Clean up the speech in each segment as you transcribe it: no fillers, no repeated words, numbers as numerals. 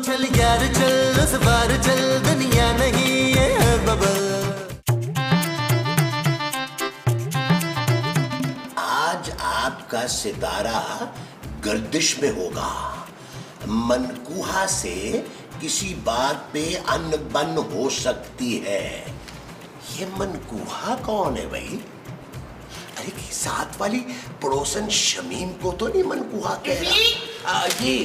चल यार चल, उस बार चल, दुनिया नहीं ये है बबल। आज आपका सितारा गर्दिश में होगा। मनकूहा से किसी बात पे अनबन हो सकती है। ये मनकूहा कौन है भाई? अरे की साथ वाली पड़ोसन शमीम को तो नहीं मनकूहा कह रहा? जी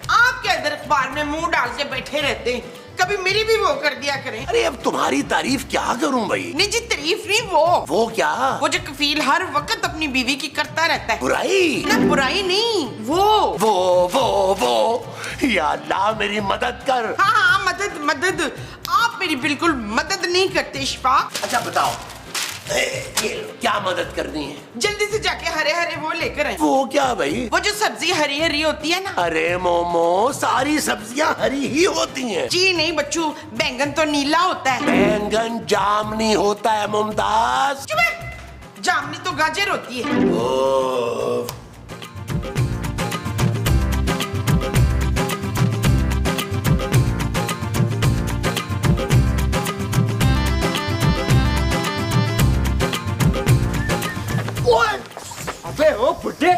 आप क्या इधर अखबार में मुंह डाल के बैठे रहते हैं? कभी मेरी भी वो कर दिया करें। अरे अब तुम्हारी तारीफ क्या करूं भाई? नहीं जी, तारीफ नहीं, वो क्या? वो जो कफील हर वक्त अपनी बीवी की करता रहता है। बुराई? ना बुराई नहीं, वो या अल्लाह मेरी मदद कर। हाँ, मदद आप मेरी बिल्कुल मदद नहीं करते शिफा। अच्छा बताओ क्या मदद करनी है? जल्दी से जाके हरे हरे वो लेकर आए। वो क्या भाई? वो जो सब्जी हरी हरी होती है ना। अरे मोमो, सारी सब्जियां हरी ही होती हैं। जी नहीं बच्चू, बैंगन तो नीला होता है। बैंगन जामनी होता है मुमताज। जामनी तो गाजर होती है। अबे ओ बुड्ढे,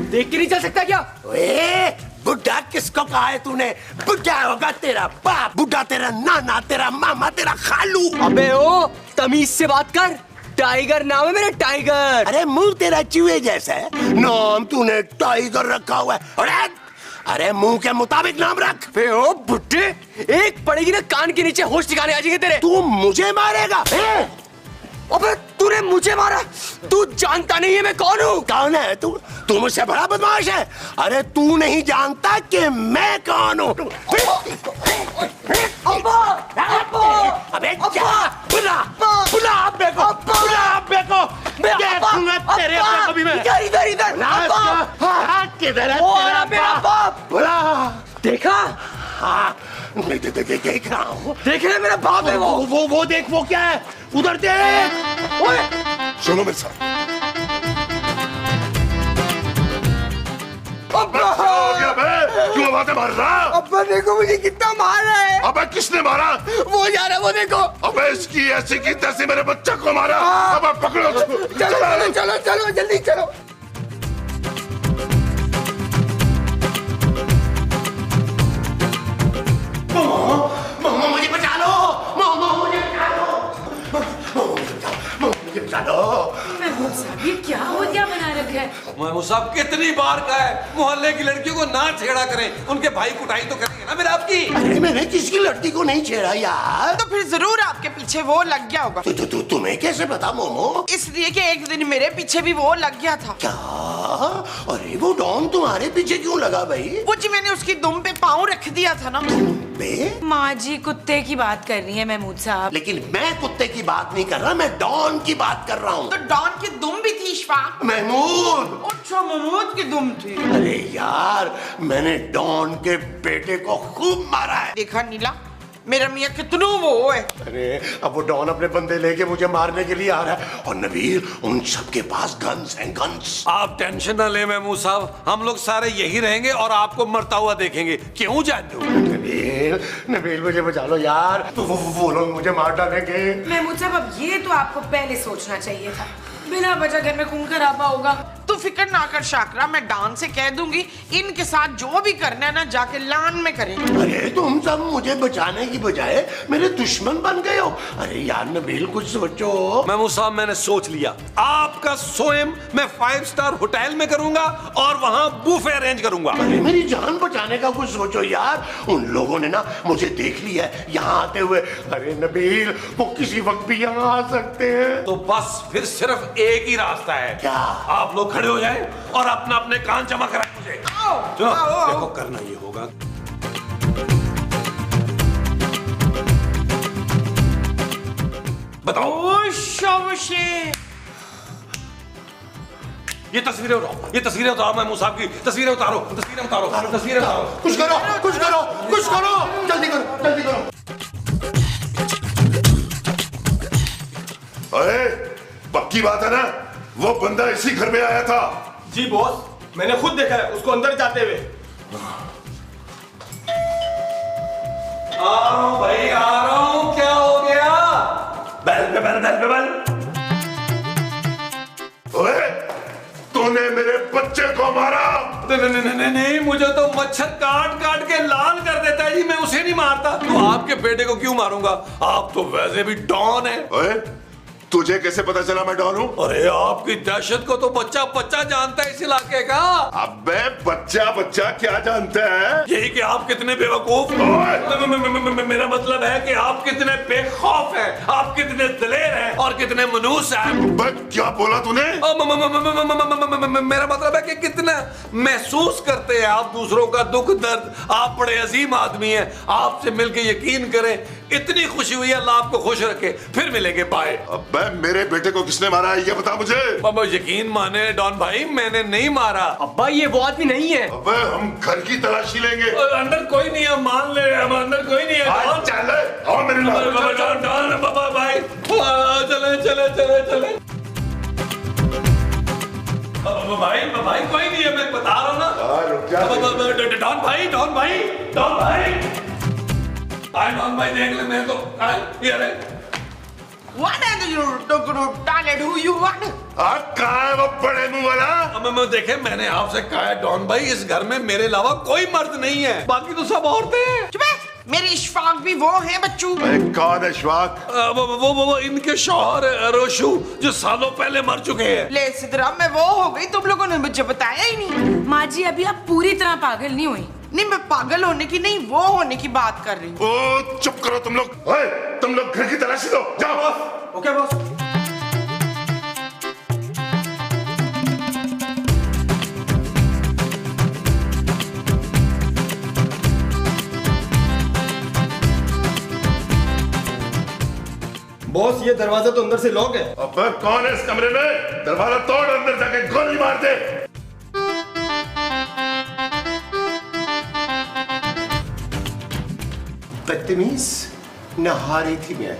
देख के नहीं चल सकता क्या? ओए बुड्ढा किसको कहा है तूने? बुड्ढा होगा तेरा बाप, बुड्ढा तेरा नाना, तेरा मामा, तेरा खालू। अबे ओ तमीज से बात कर, टाइगर नाम है मेरा, टाइगर। अरे मुंह तेरा चूहे जैसा है, नाम तूने टाइगर रखा हुआ है। अरे मुंह के मुताबिक नाम रख। बे ओ बुड्ढे, एक पड़ेगी ना कान के नीचे, होश ठिकाने आ जाएंगे तेरे। तू मुझे मारेगा? अबे तूने मुझे मारा, तू जानता नहीं है मैं कौन हूँ? कौन है तू? तू मुझसे बड़ा बदमाश है। अरे तू नहीं जानता कि मैं कौन हूँ। अबे क्या? बुला अब्बे को, बुला अब्बे को। देखूंगा तेरे अब्बे को भी मैं। इधर किधर है तेरा मेरा बाप? बुला। देखा? हाँ देख रहा हूँ। देख रहे मेरा बाप है वो देख, वो क्या है उधर देख। ओए सुनो मेरे साथ। अब्बा हो गया बे? क्यों आवाज़ें मार रहा? अब्बा देखो मुझे कितना मार रहा है। अबे किसने मारा? वो जा रहा है, वो देखो। अबे इसकी ऐसी की तैसी मेरे बच्चे को मारा। अबे पकड़ो उसको। चलो जल्दी चलो। मोमो मुझे बचा लो, मोमो मुझे बचा लो। महमूद साहब ये क्या हो गया बना रखा है? महमूद साहब कितनी बार कहा है मोहल्ले की लड़कियों को ना छेड़ा करें, उनके भाई कुटाई तो करेंगे ना मेरे आपकी। अरे मैंने किसकी लड़की को नहीं छेड़ा यार। तो फिर जरूर आपके पीछे वो लग गया होगा। तुम्हें कैसे पता मोमो? इसलिए कि एक दिन मेरे पीछे भी वो लग गया था। क्या? अरे वो डॉन तुम्हारे पीछे क्यों लगा भाई? वो जी मैंने उसकी दुम पे पाँव रख दिया था ना। माँ जी कुत्ते की बात कर रही है महमूद साहब। लेकिन मैं कुत्ते की बात नहीं कर रहा, मैं डॉन की बात कर रहा हूँ। तो डॉन की दुम भी थी शिफा। महमूद। अच्छा महमूद की दुम थी। अरे यार मैंने डॉन के बेटे को खूब मारा है। देखा नीला, मेरा मियाँ कितना वो है। अरे अब वो डॉन अपने बंदे लेके मुझे मारने के लिए आ रहा है। और नबील उन सबके पास गन्स हैं, गन्स। आप टेंशन ना ले महमूद साहब, हम लोग सारे यही रहेंगे और आपको मरता हुआ देखेंगे। क्यों जानू? नबील मुझे बचा लो यार, तो वो लोग मुझे मार डालेंगे। महमूद साहब अब ये तो आपको पहले सोचना चाहिए था, बिना वजह घर में खून खराबा होगा। तू फिक्र ना कर शाकरा, मैं डॉन से कह दूंगी इनके साथ जो भी करना है ना जाके लान में करेंगे। अरे तुम सब मुझे बचाने की बजाय मेरे दुश्मन बन गए हो। अरे यार नबील कुछ सोचो। महमूद साहब मैंने सोच लिया, आपका सोएम मैं 5 स्टार होटल में करूंगा और वहां बुफे अरेंज करूंगा। अरे मेरी जान बचाने का कुछ सोचो यार। उन लोगों ने ना मुझे देख लिया है यहाँ आते हुए। अरे नबील वो किसी वक्त भी यहाँ आ सकते हैं। तो बस फिर सिर्फ एक ही रास्ता है। क्या? आप लोग खड़े हो जाएं और अपना अपने कान जमा कराएं मुझे। चलो देखो करना ये होगा। बताओ। शाबाशी। ये तस्वीरें उठाओ, ये तस्वीरें उतारो महमूद साहब की, तस्वीरें उतारो, तस्वीरें उतारो, तस्वीरें उतारो। कुछ करो, कुछ करो, कुछ करो, जल्दी करो, जल्दी करो। अरे पक्की बात है ना, वो बंदा इसी घर में आया था। जी बॉस, मैंने खुद देखा है उसको अंदर जाते हुए। ओए, तूने मेरे बच्चे को मारा। नहीं, मुझे तो मच्छर काट काट के लाल कर देता है जी, मैं उसे नहीं मारता। तो आपके बेटे को क्यों मारूंगा? आप तो वैसे भी डॉन है। ओए, तुझे कैसे पता चला मैं डॉन हूँ? अरे आपकी दहशत को तो बच्चा बच्चा जानता है इस इलाके का। अबे बच्चा बच्चा क्या जानता है? यही कि आप कितने बेवकूफ। मेरा मतलब है कि आप कितने बेखौफ हैं, आप कितने दलेर हैं और कितने मनूस हैं। क्या बोला तूने? मेरा मतलब है कि कितना महसूस करते हैं आप दूसरों का दुख दर्द। आप बड़े अजीम आदमी हैं, आपसे मिलके यकीन करें इतनी खुशी हुई है। अल्लाह आपको खुश रखे, फिर मिलेंगे, बाय। अबे मेरे बेटे को किसने मारा है ये बता मुझे। अब यकीन माने डॉन भाई, मैंने नहीं मारा। अब्बा ये वो आदमी नहीं है। अबे हम घर की तलाशी लेंगे। अंदर कोई नहीं है, मान ले, हम अंदर कोई नहीं है। आज चल आओ मेरे डॉन डॉन बाबा भाई, चले चले चले चले। भाई कोई नहीं है, मैं बता रहा हूँ ना। रुक जा। डॉन भाई, डॉन भाई, डॉन भाई, डॉन भाई देख ले मेरे को। ये रे What are you talking who you want? कहाँ है वो बड़े मुंह वाला? मैं देखे, मैंने आपसे कहा है डॉन भाई, इस घर में मेरे अलावा कोई मर्द नहीं है, बाकी तो सब औरतें हैं। चुप है, मेरी इशफाक भी वो है बच्चू। कौन है इशफाक? वो इनके शौहर रोशू, जो सालों पहले मर चुके हैं। ले सिद्धराम, मैं वो हो गई, तुम लोगों ने मुझे बताया ही नहीं। माँ जी अभी आप पूरी तरह पागल नहीं हुई। नहीं, मैं पागल होने की नहीं, वो होने की बात कर रही हूँ। ओ चुप करो तुम लोग। ओए, तुम लोग घर की तलाशी दो, जाओ। Okay boss. बॉस ये दरवाजा तो अंदर से लॉक है। अबे कौन है इस कमरे में? दरवाजा तोड़, अंदर जाके गोली मार दे। बदतमीज, नहा रही थी मैं।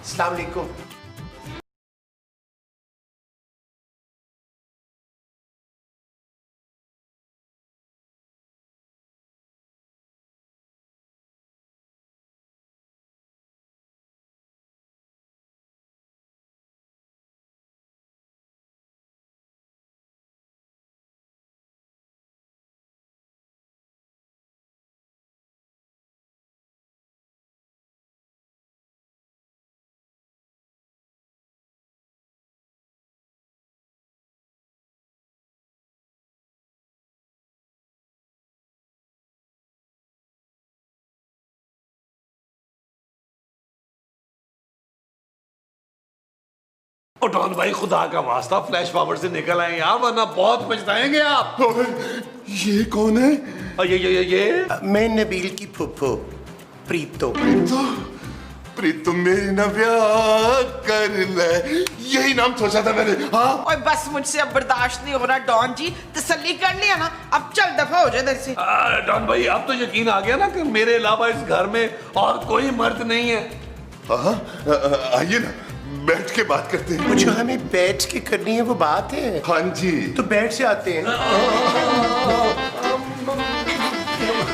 अस्सलाम वालेकुम। डॉन भाई, खुदा का वास्ता फ्लैश फॉरवर्ड से निकल आए यार, वरना बहुत पछताएंगे आप। ये कौन है? ये मैं नबील की फुफ्फो प्रीतो। प्रीतो मेरी ना ब्याह कर ले, यही नाम सोचा था मैंने। हाँ और बस मुझसे अब बर्दाश्त नहीं हो रहा डॉन जी, तसल्ली कर लिया ना, अब चल दफा हो जाए इधर से। डॉन भाई, अब तो यकीन आ गया ना कि मेरे अलावा इस घर में और कोई मर्द नहीं है। आइए ना, बैठ के बात करते हैं। जो हमें बैठ के करनी है वो बात है। हाँ जी, तो बैठ से आते हैं।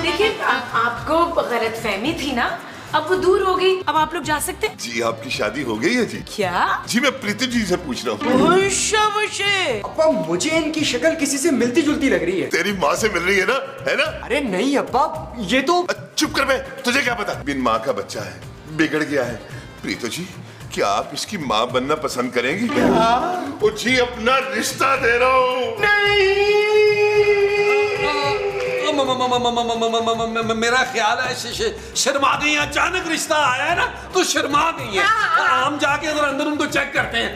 देखिए आपको गलतफहमी थी ना, अब वो दूर हो गई, अब आप लोग जा सकते हैं। जी आपकी शादी हो गई है जी? क्या? जी मैं प्रीति जी से पूछ रहा हूँ। अब्बा मुझे इनकी शक्ल किसी से मिलती जुलती लग रही है। तेरी माँ से मिल रही है ना, है ना? अरे नहीं अब्बा, ये तो। चुप कर बे, तुझे क्या पता? बिन माँ का बच्चा है, बिगड़ गया है। प्रीतो जी, क्या आप इसकी माँ बनना पसंद करेंगी? ओ जी, अपना रिश्ता दे रहा हूँ। मेरा ख्याल है शर्मा गई, अचानक रिश्ता आया है ना तो शर्मा गई है। हम जाके अगर अंदर उनको चेक करते हैं।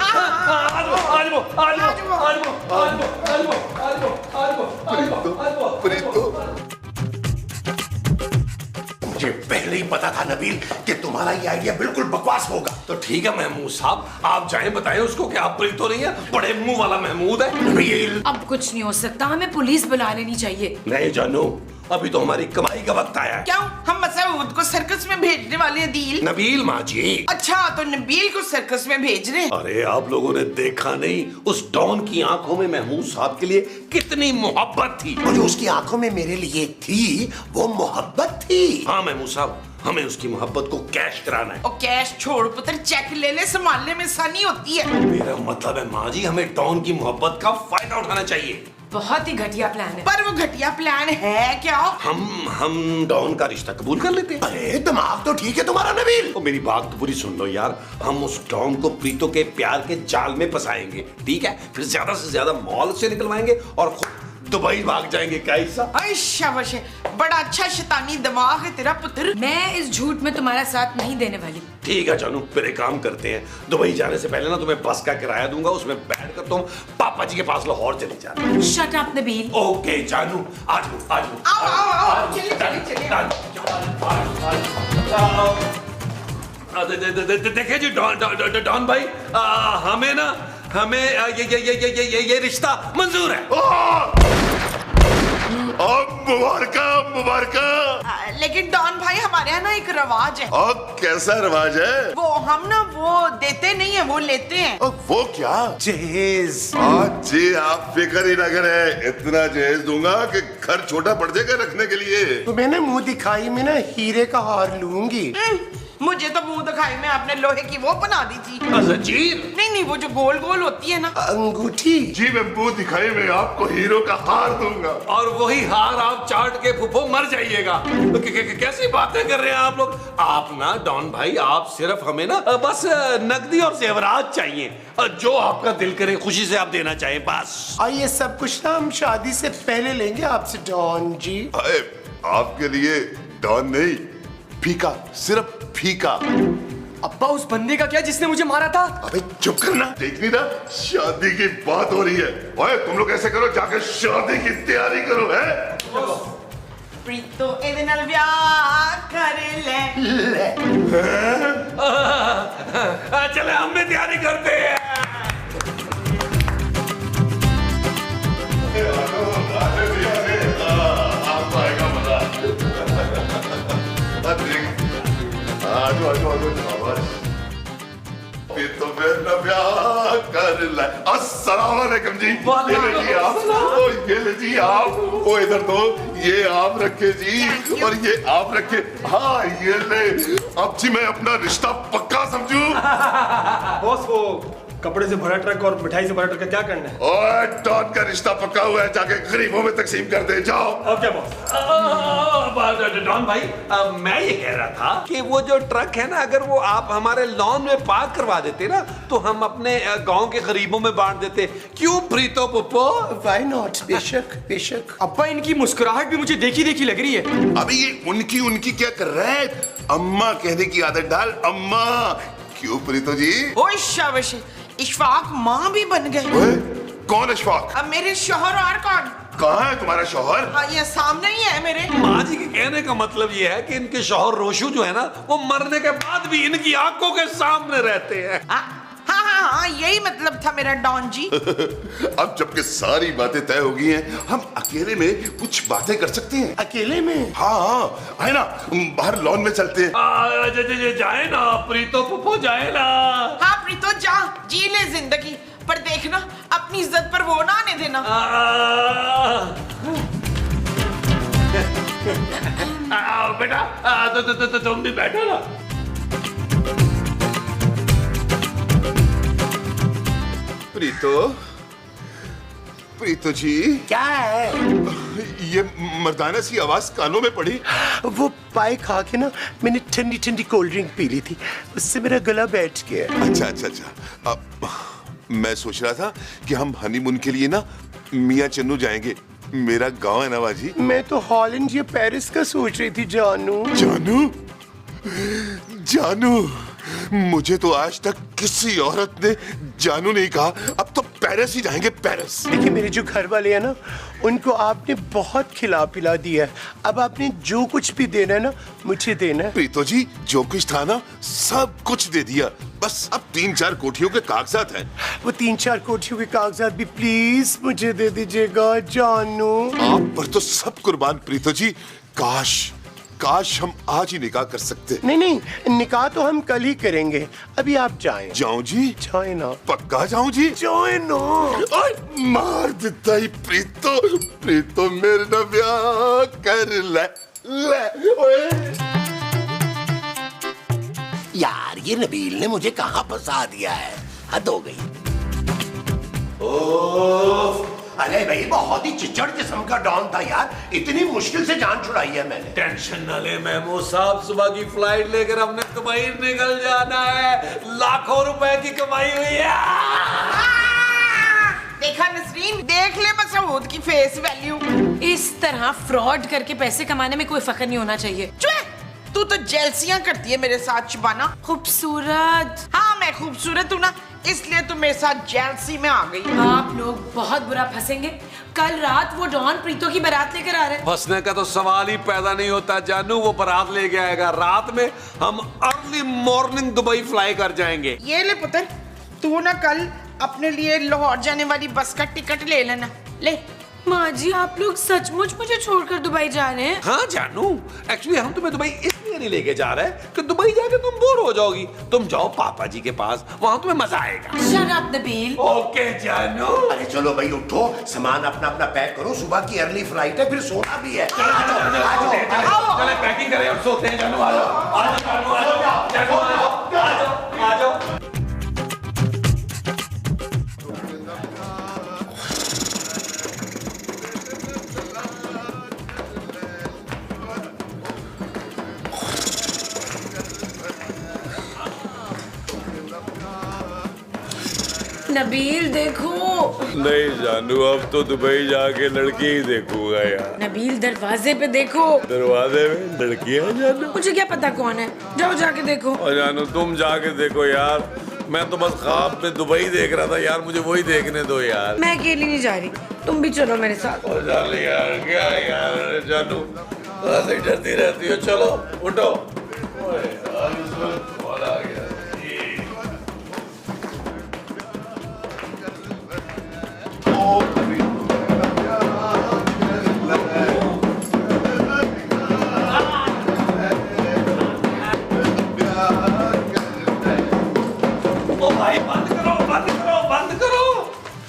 मुझे पहले ही पता था नबील कि तुम्हारा ये आइडिया बिल्कुल बकवास होगा। तो ठीक है महमूद साहब, आप जाएं, बताएं उसको कि आप प्रीतो नहीं है, बड़े मुंह वाला महमूद है। नबील, अब कुछ नहीं हो सकता, हमें पुलिस बुला लेनी चाहिए। नहीं जानू, अभी तो हमारी कमाई का वक्त आया है। क्यों? हम मसूद को सर्कस में भेजने वाले हैं दील। नबील माँ जी। अच्छा, तो नबील को सर्कस में भेज रहे हैं? अरे आप लोगों ने देखा नहीं उस डॉन की आंखों में महमूद साहब के लिए कितनी मोहब्बत थी। और जो उसकी आंखों में मेरे लिए थी वो मोहब्बत थी। हाँ महमूद साहब, हमें उसकी मोहब्बत को कैश कराना है। और कैश छोड़ पुत्र, चेक ले ले, संभालने में आसानी होती है। मेरा मतलब है माँ जी, हमें डॉन की मोहब्बत का फायदा उठाना चाहिए। बहुत ही घटिया प्लान है। पर वो घटिया प्लान है क्या? हम डॉन का रिश्ता कबूल कर लेते हैं। अरे दिमाग तो ठीक है तुम्हारा नबील। तो मेरी बात तो पूरी सुन लो यार, हम उस डॉन को प्रीतो के प्यार के जाल में फंसाएंगे, ठीक है? फिर ज्यादा से ज्यादा मॉल से निकलवाएंगे और खुद दुबई भाग जाएंगे। कैसा? शाबाश, बड़ा अच्छा शैतानी दिमाग है तेरा पुत्र। मैं इस झूठ में तुम्हारा साथ नहीं देने वाली। ठीक है जानू, फिर एक काम करते हैं, दुबई जाने से पहले ना तुम्हें बस का किराया दूंगा, उसमें बैठ कर तुम पापा जी के पास लाहौर चले जाना। Shut up Nabeel. ओके जानू, आज आओ, चलिए। देखिए जी डॉन भाई, हमें ये रिश्ता मंजूर है। मुबारक। लेकिन डॉन भाई, हमारे यहाँ ना एक रवाज है। और कैसा रिवाज है? वो हम ना वो देते नहीं है, वो लेते हैं। वो क्या? जहेज। जी आप फिक्र ही ना करें, इतना जहेज दूंगा कि घर छोटा पड़ जाएगा रखने के लिए। तो मैंने मुंह दिखाई में ना हीरे का हार लूंगी। मुझे तो मुंह दिखाई में आपने लोहे की वो बना दी थी। जंजीर? नहीं, वो जो गोल गोल होती है ना, अंगूठी। जी मैं मुंह दिखाई में आपको हीरो का हार दूंगा। और वही हार आप चाट के फुफो मर जाइएगा। कैसी बातें कर रहे हैं आप लोग? आप ना डॉन भाई, आप सिर्फ हमें ना बस नकदी और जेवरात चाहिए, जो आपका दिल करे खुशी से आप देना चाहें, बस। और ये सब कुछ ना हम शादी से पहले लेंगे आपसे डॉन जी। आपके लिए डॉन नहीं, फीका, सिर्फ फीका। अब्बा, उस बंदे का क्या जिसने मुझे मारा था? अबे चुप करना, देख नहीं रहा शादी की बात हो रही है। ओए तुम लोग ऐसे करो, जाके शादी की तैयारी करो। है प्रीतो ਇਹਦੇ ਨਾਲ ਵਿਆਹ कर ले। चले हम भी तैयारी करते हैं। आपको आएगा मजा। तो फिर न ब्याह कर ले। अस्सलाम वालेकुम जी। ये लीजिए आप, ओ ये लीजिए आप, ओ इधर तो ये आप रखे जी और ये आप रखे। हाँ ये ले। अब जी मैं अपना रिश्ता पक्का समझूं। बॉस, वो कपड़े से भरा ट्रक और मिठाई से भरा ट्रक का क्या करना है? ओए डॉन का रिश्ता पक्का हुआ है, जाके गरीबों में तकसीम कर दे, जाओ। Okay boss. डॉन भाई, मैं ये कह रहा था कि वो जो ट्रक है ना, अगर वो आप हमारे लॉन में पार्क करवा देते ना, तो हम अपने गांव के गरीबों में बांट देते। क्यों प्रीतो पुप्पो? Why not? बेशक बेशक। अब्बा, इनकी मुस्कुराहट भी मुझे देखी देखी लग रही है। अभी ये उनकी क्या कर रहा है? अम्मा कहने की आदत डाल, अम्मा। क्यों प्रीतो जी? ओए शाबाश, इशफाक माँ भी बन गए। कौन इशफाक? अब मेरे शोहर और कौन? कहाँ है तुम्हारा शौहर? हाँ, ये सामने ही है मेरे। माँ जी के कहने का मतलब ये है कि इनके शौहर रोशू जो है ना, वो मरने के बाद भी इनकी आंखों के सामने रहते हैं। हाँ, यही मतलब था मेरा डॉन जी। अब जबकि सारी बातें तय हो गई हैं, हम अकेले में कुछ बातें कर सकते हैं। अकेले में? हाँ आए ना, बाहर लॉन में चलते हैं। जाए ना प्रीतो पुप्पो, जाए ना। हाँ प्रीतो, जा जी ले जिंदगी, पर देखना अपनी इज्जत पर वो ना आने देना। बेटा तुम भी बैठो ना। प्रीतो जी। क्या है? ये मर्दाना सी आवाज कानों में पड़ी। वो पाए खा के ना मैंने ठंडी ठंडी कोल्ड ड्रिंक पी ली थी, उससे मेरा गला बैठ गया। अच्छा। अब मैं सोच रहा था कि हम हनीमून के लिए ना मियाँ चन्नू जाएंगे, मेरा गांव है ना बाजी। मैं तो हॉलैंड या पेरिस का सोच रही थी। जानू, मुझे तो आज तक किसी औरत ने जानू नहीं कहा, अब तो पेरिस ही जाएंगे, पेरिस। देखिए मेरे जो घर वाले हैं ना, उनको आपने बहुत खिला पिला दिया है। अब आपने जो कुछ भी देना है ना, मुझे देना है। प्रीतो जी, जो कुछ था ना सब कुछ दे दिया, बस अब 3-4 कोठियों के कागजात हैं। वो 3-4 कोठियों के कागजात भी प्लीज मुझे दे दीजिएगा जानू। आप पर तो सब कुर्बान प्रीतो जी। काश हम आज ही निकाह कर सकते। नहीं, निकाह तो हम कल ही करेंगे। अभी आप जाएं। जाऊं जी? जाएं ना। पक्का जाऊं जी? जाएं ना। मार देता ही प्रीतो मेरे ना ब्याह कर ले ओए। यार ये नबील ने मुझे कहाँ फंसा दिया है, हद हो गई। अरे भाई बहुत ही चिचड़ किस्म का डॉन था यार, इतनी मुश्किल से जान छुड़ाई है मैंने। टेंशन न ले महमूद साहब, सुबह की फ्लाइट लेकर हमने दुबई निकल जाना है। लाखों रुपए की कमाई हुई है। देखा नसरीन, देख ले मसूद की फेस वैल्यू। इस तरह फ्रॉड करके पैसे कमाने में कोई फख्र नहीं होना चाहिए। तू तो जेलसियां करती है मेरे साथ शबाना। खूबसूरत। हाँ मैं खूबसूरत हूँ ना, इसलिए तू मेरे साथ जेलसी में आ गई। आप लोग बहुत बुरा फंसेंगे। कल रात वो डॉन प्रीतो की बारात लेकर आ रहे हैं। फंसने का तो सवाल ही पैदा नहीं होता जानू, वो बारात लेके आएगा। रात में हम अर्ली मॉर्निंग दुबई फ्लाई कर जाएंगे। ये ले पुत्र, तू ना कल अपने लिए लाहौर जाने वाली बस का टिकट ले लेना। ले। माँ जी, आप लोग सचमुच मुझे छोड़कर दुबई जा रहे हैं? हाँ जानू, एक्चुअली हम तुम्हें दुबई इसलिए नहीं लेके जा रहे कि दुबई जाके तुम बोर हो जाओगी। तुम जाओ पापा जी के पास, वहाँ तुम्हें मजा आएगा। Shut up Nabeel. ओके जानू। अरे चलो भाई उठो, सामान अपना अपना पैक करो, सुबह की अर्ली फ्लाइट है, फिर सोना भी है। चले पैकिंग करें और सोते हैं जानू। आ जाओ। नबील देखो। नहीं जानू, अब तो दुबई जाके लड़की ही देखूंगा यार। नबील दरवाजे पे देखो। दरवाजे में लड़कियां जानू? मुझे क्या पता कौन है, जाओ जाके देखो। और जानू तुम जाके देखो यार, मैं तो बस ख्वाब में दुबई देख रहा था यार, मुझे वही देखने दो यार। मैं अकेली नहीं जा रही, तुम भी चलो मेरे साथ। और जान यार, क्या यार जानू ऐसे डरती रहती हो। चलो उठो। आ गया। भाई बंद करो।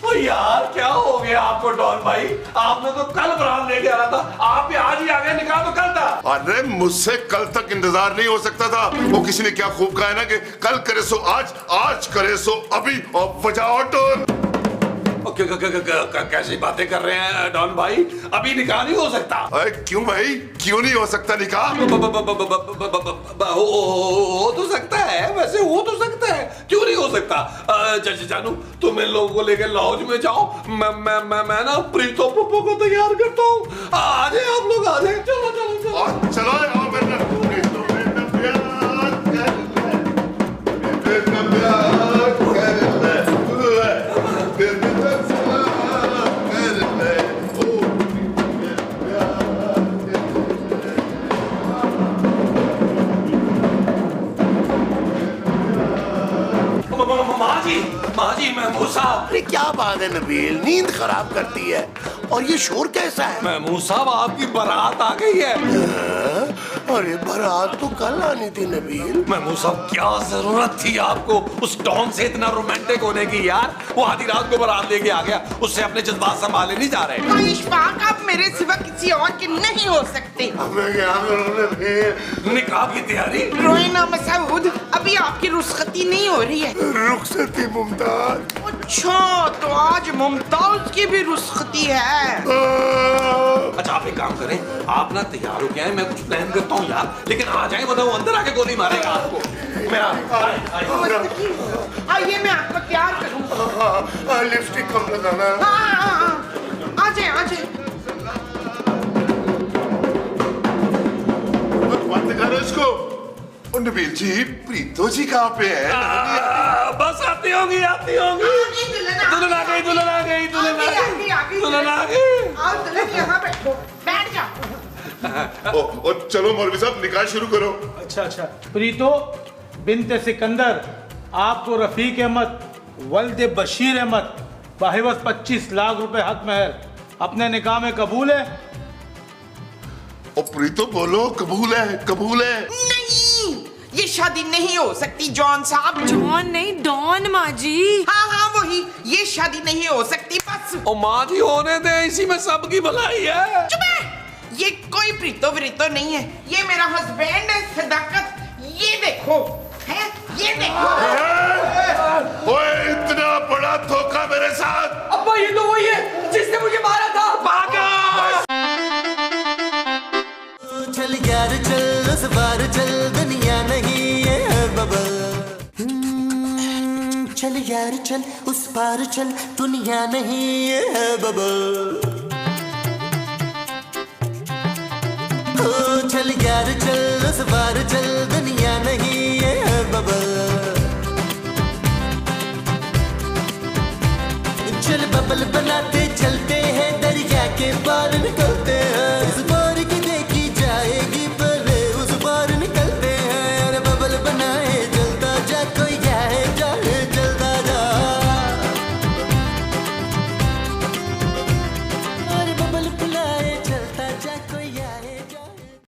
ओ यार क्या हो गया आपको डॉन भाई? आपने तो कल बारात लेके आना था, आप भी आज ही आ गए। निकाह तो कल था। अरे मुझसे कल तक इंतजार नहीं हो सकता था। वो किसी ने क्या खूब कहा है ना कि कल करे सो आज करे सो अभी, और बजाओ टोन। कैसी बातें कर रहे हैं डॉन भाई? अभी निकाह नहीं हो सकता। अरे क्यों भाई, क्यों नहीं हो सकता निकाह? हो तो सकता है, वैसे हो तो सकता है, क्यों नहीं हो सकता? जानू तुम इन लोगों को लेकर लॉज में जाओ, मैं ना प्रीतो पप्पो को तैयार करता हूँ। आ जाए आप लोग, आ जाए। चलो माँ जी महमूद साहब। अरे क्या बात है नबील, नींद खराब करती है। और ये शोर कैसा है? महमूद साहब आपकी बारात आ गई है। अरे बारात तो कल आनी थी नबील। महमूद साहब क्या जरूरत थी आपको उस डॉन से इतना रोमांटिक होने की यार? वो आधी रात को बारात लेके आ गया, उससे अपने जज्बात संभाले नहीं जा रहे। इशफाक आप मेरे सिवा किसी और के नहीं हो सकते। निकाह की तैयारी? रोइना मसूद, अभी आपकी रुस्खती नहीं हो रही है। रुखसती मुमताज। अच्छा तो आज मुमताज की भी रुस्खती है। अच्छा आप एक काम करें, आप ना तैयार हो गया है, मैं कुछ प्लान करता हूँ यार, लेकिन आ जाए बताओ, अंदर आके गोली मारेगा आपको। आइए मैं आपको तैयार करूँ। लिपस्टिक कम लगाना। आ जाए। बंद करो इसको। नबील जी, प्रीतो जी कहाँ पे है? बस आती होंगी। दुल्हन आ गई। गई दुल्हन आ गई दुल्हन आ गई दुल्हन आ गई। आओ दुल्हन यहाँ बैठो, बैठ जाओ। ओ चलो मौलवी साहब निकाह शुरू करो। अच्छा अच्छा। प्रीतो बिन्ते सिकंदर, आपको रफीक अहमद वल्द बशीर अहमद बाहिवस 25 लाख रुपए हक महर अपने निकाह में कबूल है? ओ प्रीतो बोलो कबूल है कबूल है। नहीं, ये शादी नहीं हो सकती जॉन साहब। जॉन नहीं डॉन माँ जी। हाँ हाँ वही, ये शादी नहीं हो सकती बस। ओ माँ जी होने दे, इसी में सबकी भलाई है। चुप है, ये कोई प्रीतो वरीतो नहीं है, ये मेरा हस्बैंड है सदाकत। ये देखो है, ये देखो। ओए इतना बड़ा धोखा मेरे साथ। अब्बा ये तो वही है जिसने मुझे मारा था। भागा। चल यार चल उस बार चल, दुनिया नहीं है बबल। चल यार चल उस पार चल, दुनिया नहीं है बबल। चल यार चल उस बार चल,